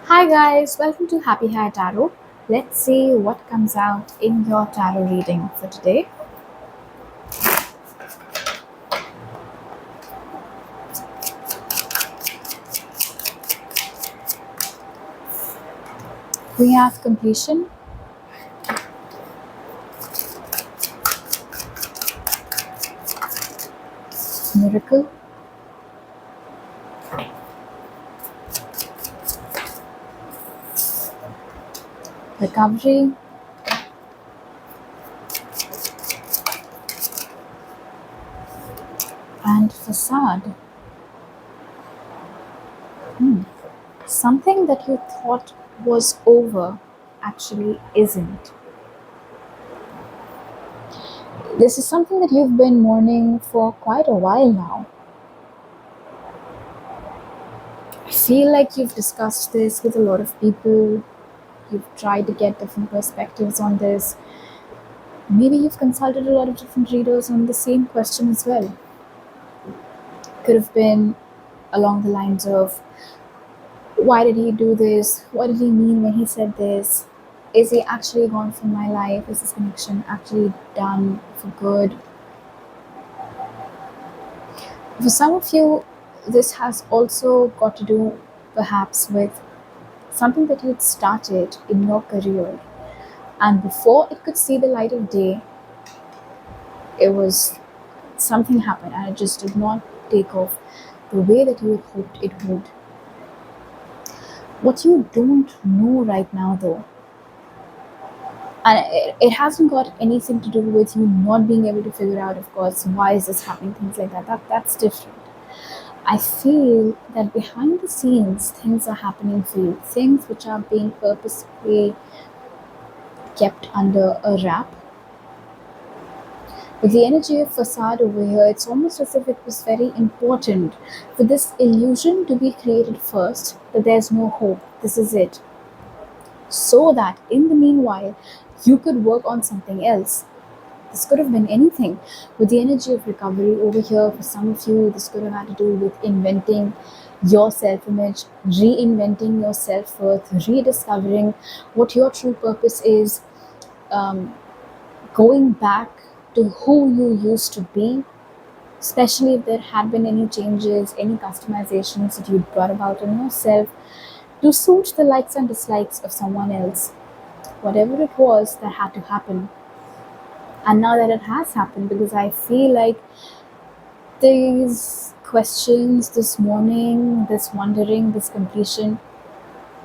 Hi guys, welcome to Happy High Tarot. Let's see what comes out in your tarot reading for today. We have completion, miracle, recovery, and facade. Something that you thought was over actually isn't. This is something that you've been mourning for quite a while now. I feel like you've discussed this with a lot of people. You've tried to get different perspectives on this. Maybe you've consulted a lot of different readers on the same question as well. Could have been along the lines of, why did he do this? What did he mean when he said this? Is he actually gone from my life? Is this connection actually done for good? For some of you, this has also got to do perhaps with something that you'd started in your career, and before it could see the light of day, it was something happened and it just did not take off the way that you had hoped it would. What you don't know right now though, and it hasn't got anything to do with you not being able to figure out, of course, why is this happening, things like that's different. I feel that behind the scenes things are happening for you, things which are being purposefully kept under a wrap. With the energy of facade over here, it's almost as if it was very important for this illusion to be created first, that there's no hope, this is it, so that in the meanwhile you could work on something else. This could have been anything. With the energy of recovery over here, for some of you, this could have had to do with inventing your self-image, reinventing your self-worth, rediscovering what your true purpose is, going back to who you used to be, especially if there had been any changes, any customizations that you brought about in yourself to suit the likes and dislikes of someone else. Whatever it was that had to happen. And now that it has happened, because I feel like these questions, this mourning, this wondering, this completion,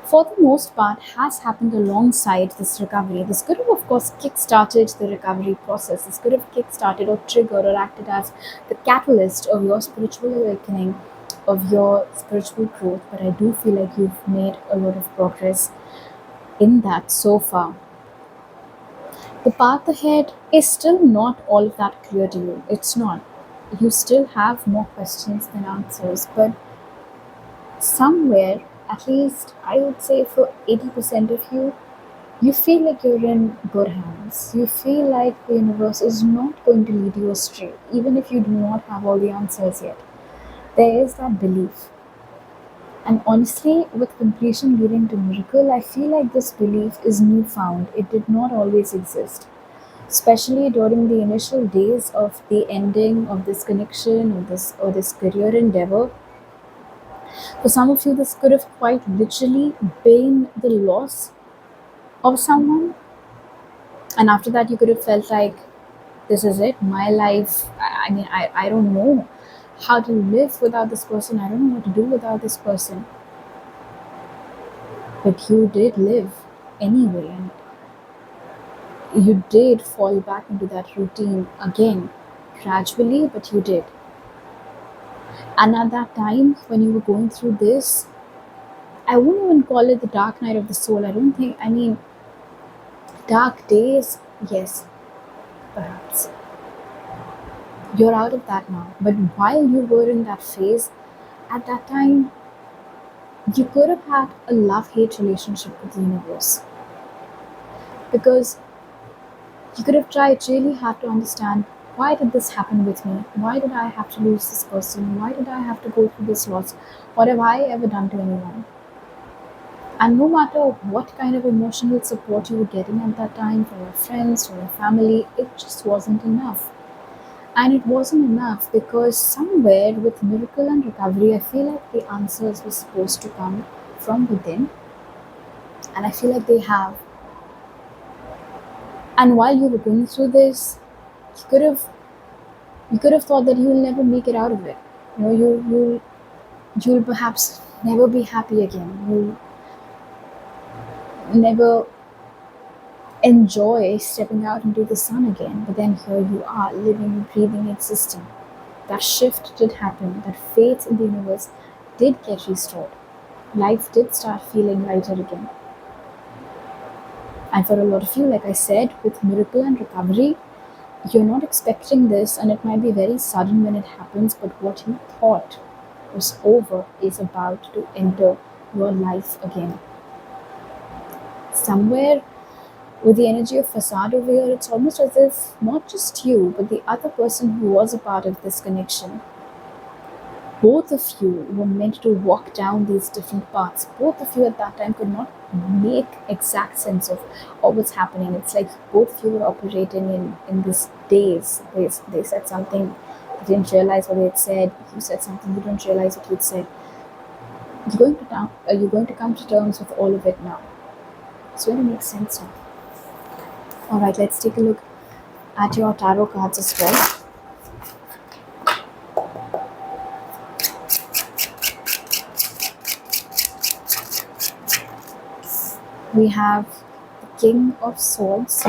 for the most part, has happened alongside this recovery. This could have, of course, kick-started the recovery process. This could have kick-started or triggered or acted as the catalyst of your spiritual awakening, of your spiritual growth. But I do feel like you've made a lot of progress in that so far. The path ahead is still not all that clear to you. It's not. You still have more questions than answers, but somewhere, at least I would say for 80% of you, you feel like you're in good hands. You feel like the universe is not going to lead you astray, even if you do not have all the answers yet. There is that belief. And honestly, with completion leading to miracle, I feel like this belief is newfound. It did not always exist, especially during the initial days of the ending of this connection or this career endeavor. For some of you, this could have quite literally been the loss of someone, and after that, you could have felt like, this is it, my life. I don't know how to live without this person. I don't know what to do without this person. But you did live anyway, and you did fall back into that routine again, gradually, but you did. And at that time, when you were going through this, I wouldn't even call it the dark night of the soul. I don't think, dark days, yes, perhaps. You're out of that now. But while you were in that phase, at that time, you could have had a love-hate relationship with the universe. Because you could have tried really hard to understand, why did this happen with me? Why did I have to lose this person? Why did I have to go through this loss? What have I ever done to anyone? And no matter what kind of emotional support you were getting at that time from your friends, from your family, it just wasn't enough. And it wasn't enough because somewhere with miracle and recovery, I feel like the answers were supposed to come from within, and I feel like they have. And while you were going through this, you could have you could have thought that you'll never make it out of it. You'll perhaps never be happy again. You'll never enjoy stepping out into the sun again. But then here you are, living, breathing, existing. That shift did happen. That faith in the universe did get restored. Life did start feeling lighter again. And for a lot of you, like I said, with miracle and recovery, you're not expecting this, and it might be very sudden when it happens, but what you thought was over is about to enter your life again. Somewhere with the energy of facade over here, it's almost as if not just you, but the other person who was a part of this connection, both of you were meant to walk down these different paths. Both of you at that time could not make exact sense of what was happening. It's like both of you were operating in this daze. They said something, they didn't realize what they had said. You said something, you don't realize what you'd said. You're going to come to terms with all of it now. It's going to make sense now. Alright, let's take a look at your tarot cards as well. We have the King of Swords,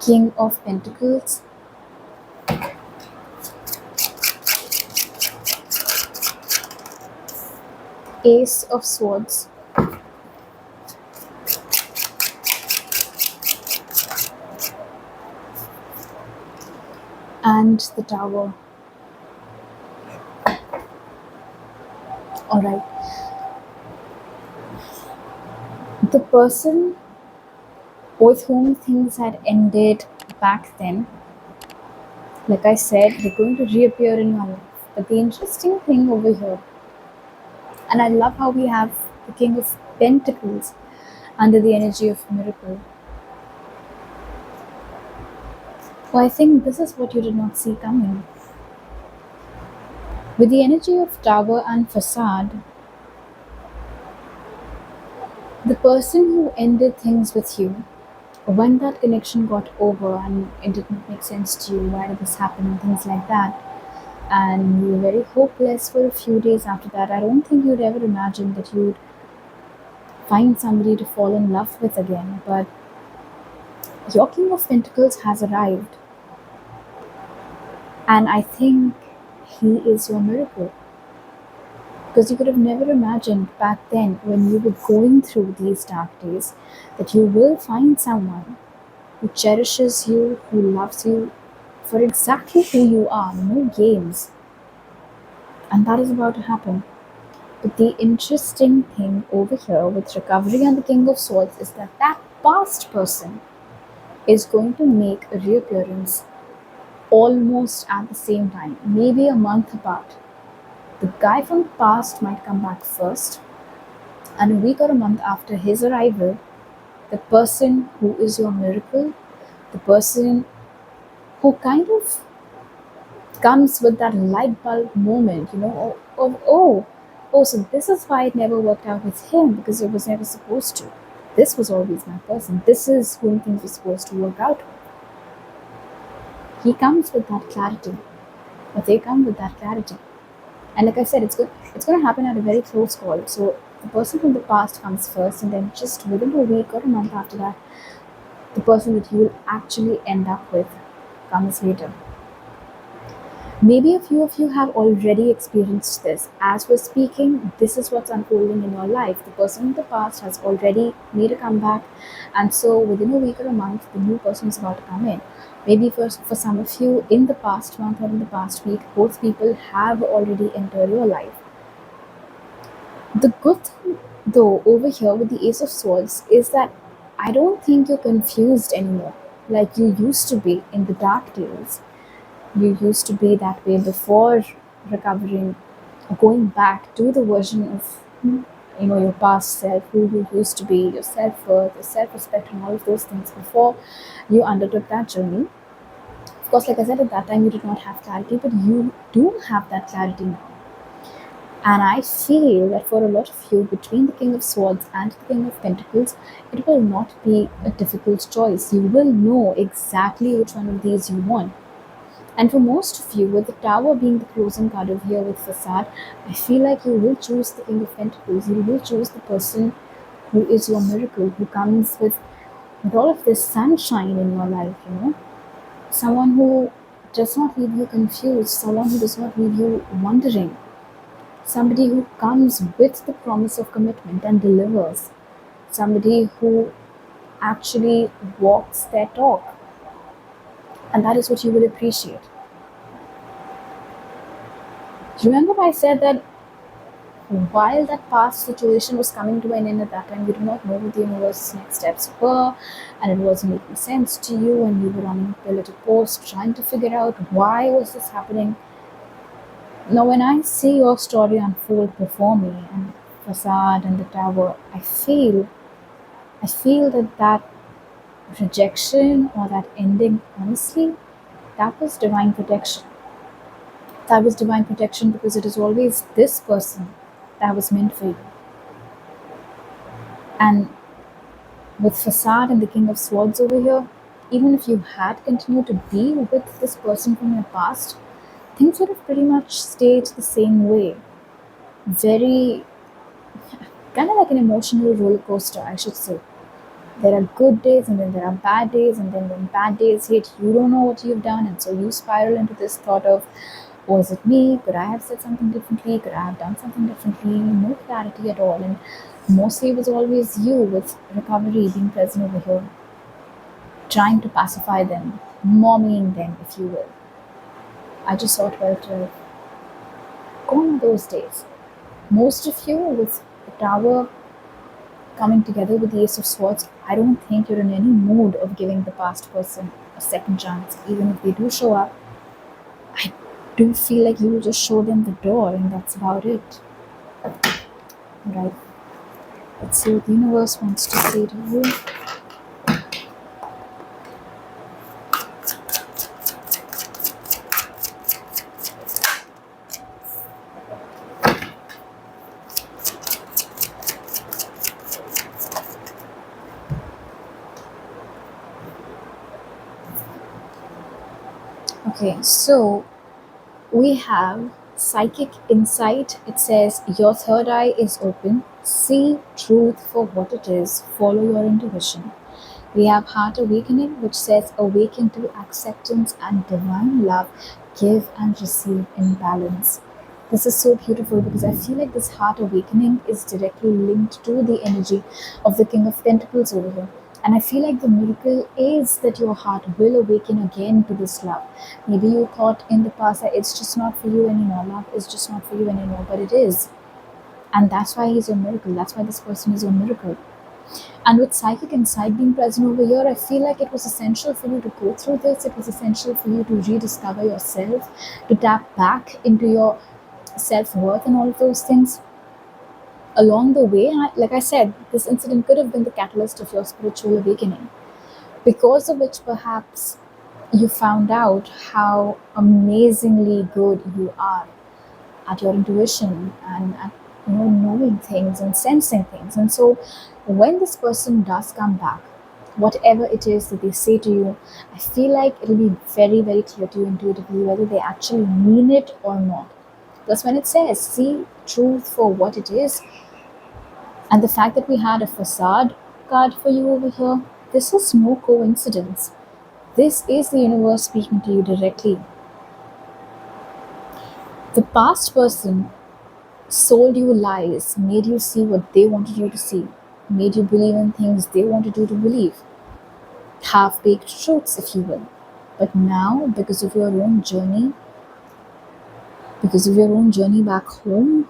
King of Pentacles, Ace of Swords, and the Tower. Alright. The person with whom things had ended back then, like I said, they're going to reappear in your life. But the interesting thing over here, and I love how we have the King of Pentacles under the energy of miracle. Well, I think this is what you did not see coming. With the energy of Tower and Facade, the person who ended things with you, when that connection got over and it didn't make sense to you, why did this happen and things like that, and you were very hopeless for a few days after that, I don't think you'd ever imagined that you'd find somebody to fall in love with again. But your King of Pentacles has arrived, and I think he is your miracle. Because you could have never imagined back then, when you were going through these dark days, that you will find someone who cherishes you, who loves you for exactly who you are, no games. And that is about to happen. But the interesting thing over here with recovery and the King of Swords is that that past person is going to make a reappearance almost at the same time, maybe a month apart. The guy from the past might come back first, and a week or a month after his arrival, the person who is your miracle, the person who kind of comes with that light bulb moment, so this is why it never worked out with him, because it was never supposed to. This was always my person. This is whom things were supposed to work out with. He comes with that clarity, or they come with that clarity. And like I said, it's going to happen at a very close call. So the person from the past comes first, and then just within a week or a month after that, the person that you will actually end up with comes later. Maybe a few of you have already experienced this. As we're speaking, this is what's unfolding in your life. The person in the past has already made a comeback, and so within a week or a month, the new person is about to come in. Maybe for some of you, in the past month or in the past week, both people have already entered your life. The good thing, though, over here with the Ace of Swords is that I don't think you're confused anymore like you used to be in the dark days. You used to be that way before recovering, going back to the version of your past self, who you used to be, your self-worth, your self-respect, and all of those things before you undertook that journey. Of course, like I said, at that time you did not have clarity, but you do have that clarity now. And I feel that for a lot of you, between the King of Swords and the King of Pentacles, it will not be a difficult choice. You will know exactly which one of these you want. And for most of you, with the Tower being the closing card over here with Facade, I feel like you will choose the King of Pentacles. You will choose the person who is your miracle, who comes with all of this sunshine in your life, Someone who does not leave you confused, someone who does not leave you wondering, somebody who comes with the promise of commitment and delivers, somebody who actually walks their talk. And that is what you will appreciate. Remember, I said that while that past situation was coming to an end at that time, you did not know what the universe's next steps were, and it wasn't making sense to you, and you were running a little post trying to figure out why was this happening. Now, when I see your story unfold before me, and Facade and the Tower, I feel that rejection or that ending, honestly, that was divine protection. That was divine protection because it is always this person that was meant for you. And with Facade and the King of Swords over here, even if you had continued to be with this person from your past, things would have pretty much stayed the same way. Very kind of like an emotional roller coaster, I should say. There are good days and then there are bad days, and then when bad days hit, you don't know what you've done, and so you spiral into this thought of, was it me? Could I have said something differently? Could I have done something differently? No clarity at all. And mostly it was always you, with recovery being present over here, trying to pacify them, mommying them, if you will. I just saw 12. Gone are those days. Most of you, with the Tower coming together with the Ace of Swords, I don't think you're in any mood of giving the past person a second chance. Even if they do show up, I do feel like you will just show them the door, and that's about it. Right? Let's see what the universe wants to say to you. Okay, so we have psychic insight. It says your third eye is open. See truth for what it is. Follow your intuition. We have heart awakening, which says awaken to acceptance and divine love. Give and receive in balance. This is so beautiful because I feel like this heart awakening is directly linked to the energy of the King of Pentacles over here. And I feel like the miracle is that your heart will awaken again to this love. Maybe you thought in the past that it's just not for you anymore, love is just not for you anymore, but it is. And that's why he's your miracle. That's why this person is your miracle. And with psychic insight being present over here, I feel like it was essential for you to go through this. It was essential for you to rediscover yourself, to tap back into your self-worth and all of those things. Along the way, like I said, this incident could have been the catalyst of your spiritual awakening, because of which perhaps you found out how amazingly good you are at your intuition and at knowing things and sensing things. And so when this person does come back, whatever it is that they say to you, I feel like it'll be very, very clear to you intuitively whether they actually mean it or not. Because when it says see truth for what it is, and the fact that we had a Facade card for you over here, this is no coincidence. This is the universe speaking to you directly. The past person sold you lies, made you see what they wanted you to see, made you believe in things they wanted you to believe. Half-baked truths, if you will. But now, because of your own journey back home,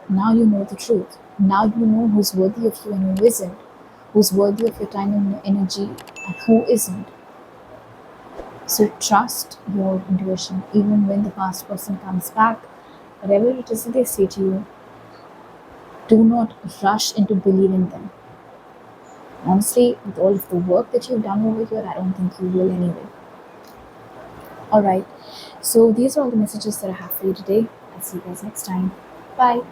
now you know the truth. Now you know who's worthy of you and who isn't, who's worthy of your time and your energy and who isn't. So trust your intuition, even when the past person comes back. Whatever it is that they say to you, do not rush into believing them. Honestly, with all of the work that you've done over here, I don't think you will anyway. Alright, so these are all the messages that I have for you today. I'll see you guys next time. Bye.